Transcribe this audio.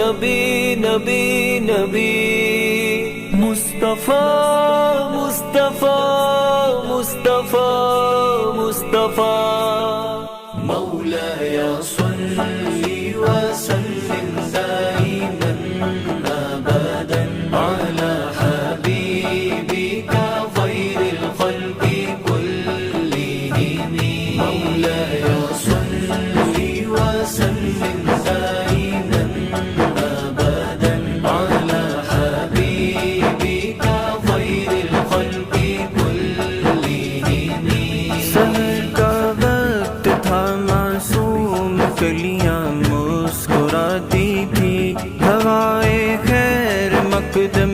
نبی نبی نبی مصطفیٰ مصطفیٰ مصطفیٰ مصطفیٰ مولاي صل وسلم دائما ابدا على حبيبك خير الخلق كلهم مولاي صل وسلم دائما ابدا على حبيبك خير الخلق كلهم سحر کا وقت تھا معصوم کلیاں مسکراتی تھی ہوائے خیر مقدم